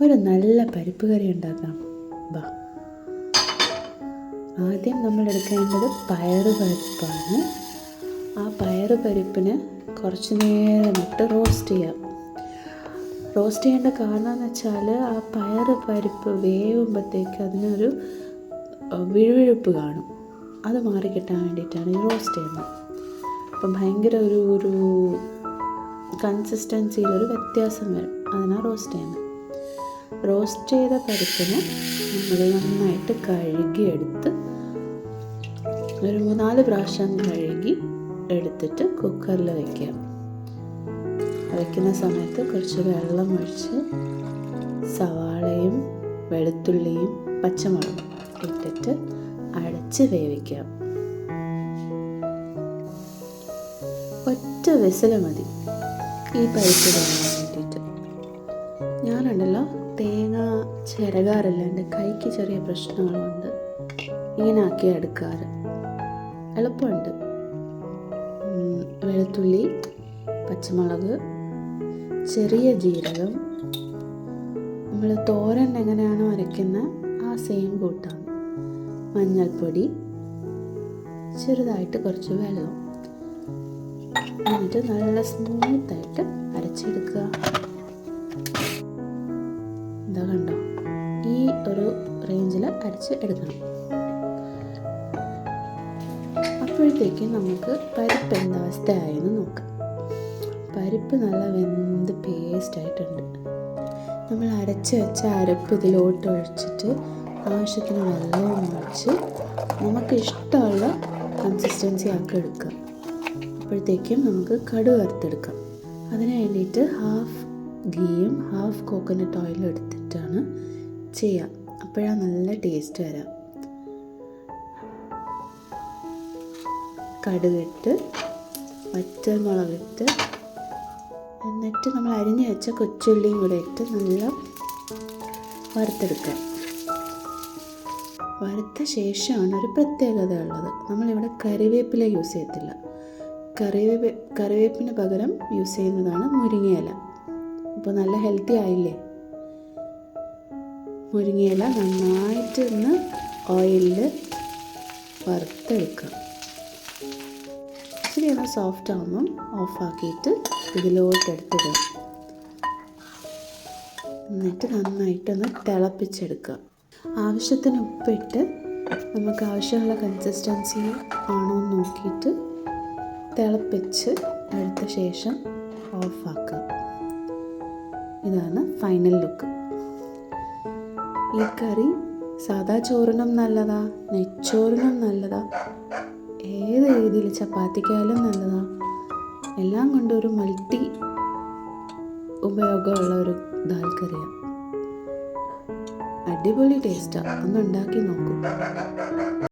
ഒരു നല്ല പരിപ്പ് കറി ഉണ്ടാക്കാം. വാ. ആദ്യം നമ്മൾ എടുക്കേണ്ടത് പയറുപരിപ്പാണ്. ആ പയറുപരിപ്പിന് കുറച്ച് നേരം ഇട്ട് റോസ്റ്റ് ചെയ്യാം. റോസ്റ്റ് ചെയ്യേണ്ട കാരണം എന്ന് വെച്ചാൽ ആ പയറുപരിപ്പ് വേവുമ്പോഴത്തേക്ക് അതിനൊരു വിഴുവിഴുപ്പ് കാണും. അത് മാറിക്കിട്ടാൻ വേണ്ടിയിട്ടാണ് ഈ റോസ്റ്റ് ചെയ്യുന്നത്. അപ്പം ഭയങ്കര ഒരു കൺസിസ്റ്റൻസിയിലൊരു വ്യത്യാസം വരും. അതിനാണ് റോസ്റ്റ് ചെയ്യുന്നത്. റോസ്റ്റ് ചെയ്ത പരിപ്പിന് നമ്മൾ നന്നായിട്ട് കഴുകിയെടുത്ത് ഒരു 3-4 പ്രാവശ്യം കഴുകി എടുത്തിട്ട് കുക്കറിൽ വയ്ക്കുക. വയ്ക്കുന്ന സമയത്ത് കുറച്ച് വെള്ളം ഒഴിച്ച് സവാളയും വെളുത്തുള്ളിയും പച്ചമുളകും ഇട്ടിട്ട് അടച്ച് വേവിക്കുക. ഒറ്റ വിസിൽ മതി ഈ പരിപ്പ് വേവാൻ വേണ്ടിയിട്ട്. ഞാനുണ്ടല്ലോ തേങ്ങ ചിരകാറില്ല. എൻ്റെ കൈക്ക് ചെറിയ പ്രശ്നങ്ങളുണ്ട്. ഇങ്ങനെ ആക്കി എടുക്കാറ് എളുപ്പമുണ്ട്. വെളുത്തുള്ളി, പച്ചമുളക്, ചെറിയ ജീരകം, നമ്മൾ തോരൻ എങ്ങനെയാണോ അരയ്ക്കുന്ന ആ സെയിം കൂട്ടാണ്. മഞ്ഞൾപ്പൊടി, ചെറുതായിട്ട് കുറച്ച് വെള്ളം, എന്നിട്ട് നല്ല സ്മൂത്തായിട്ട് അരച്ചെടുക്കുക. എന്താ കണ്ടോ, ഈ ഒരു റേഞ്ചിൽ അരച്ച് എടുക്കണം. അപ്പോഴത്തേക്കും നമുക്ക് പരിപ്പ് എന്താ അവസ്ഥയായെന്ന് നോക്കാം. പരിപ്പ് നല്ല വെന്ത് പേസ്റ്റായിട്ടുണ്ട്. നമ്മൾ അരച്ച് വെച്ച അരപ്പ് ഇതിലോട്ട് ഒഴിച്ചിട്ട് ആവശ്യത്തിന് വെള്ളവും ഒഴിച്ച് നമുക്ക് ഇഷ്ടമുള്ള കൺസിസ്റ്റൻസി ആക്കി എടുക്കാം. അപ്പോഴത്തേക്കും നമുക്ക് കടുക് വറുത്തെടുക്കാം. അതിന് വേണ്ടിയിട്ട് ഹാഫ് ഗീയും ഹാഫ് കോക്കനട്ട് ഓയിലും എടുത്തിട്ടാണ് ചെയ്യുക. അപ്പോഴാണ് നല്ല ടേസ്റ്റ് വരാം. കടുകിട്ട് വറ്റൽമുളകിട്ട് എന്നിട്ട് നമ്മൾ അരിഞ്ഞ് വെച്ച കൊച്ചുള്ളിയും കൂടെ ഇട്ട് നല്ല വറുത്തെടുക്കാം. വറുത്ത ശേഷമാണ് ഒരു പ്രത്യേകത ഉള്ളത്. നമ്മളിവിടെ കറിവേപ്പില യൂസ് ചെയ്യത്തില്ല. കറിവേപ്പിന് പകരം യൂസ് ചെയ്യുന്നതാണ് മുരിങ്ങയില. അപ്പോൾ നല്ല ഹെൽത്തി ആയില്ലേ. മുരിങ്ങയില നന്നായിട്ട് ഒന്ന് ഓയിലിൽ വറുത്തെടുക്കുക. ഇച്ചിരി ഒന്ന് സോഫ്റ്റ് ആകുമ്പം ഓഫാക്കിയിട്ട് ഇതിലോട്ടെടുത്തിടുക. എന്നിട്ട് നന്നായിട്ടൊന്ന് തിളപ്പിച്ചെടുക്കുക. ആവശ്യത്തിന് ഉപ്പിട്ട് നമുക്ക് ആവശ്യമുള്ള കൺസിസ്റ്റൻസി ആണോ എന്ന് നോക്കിയിട്ട് തിളപ്പിച്ച് എടുത്ത ശേഷം ഓഫാക്കുക. ഇതാണ് ഫൈനൽ ലുക്ക്. ഈ കറി സാദാ ചോറിനും നല്ലതാ, നെയ്ച്ചോറിനും നല്ലതാ, ഏത് രീതിയിൽ ചപ്പാത്തിക്കായാലും നല്ലതാ. എല്ലാം കൊണ്ടും ഒരു മൾട്ടി ഉപയോഗമുള്ള ഒരു ദാൽ കറിയാണ്. അടിപൊളി ടേസ്റ്റാണ്. ഒന്ന് ഉണ്ടാക്കി നോക്കൂ.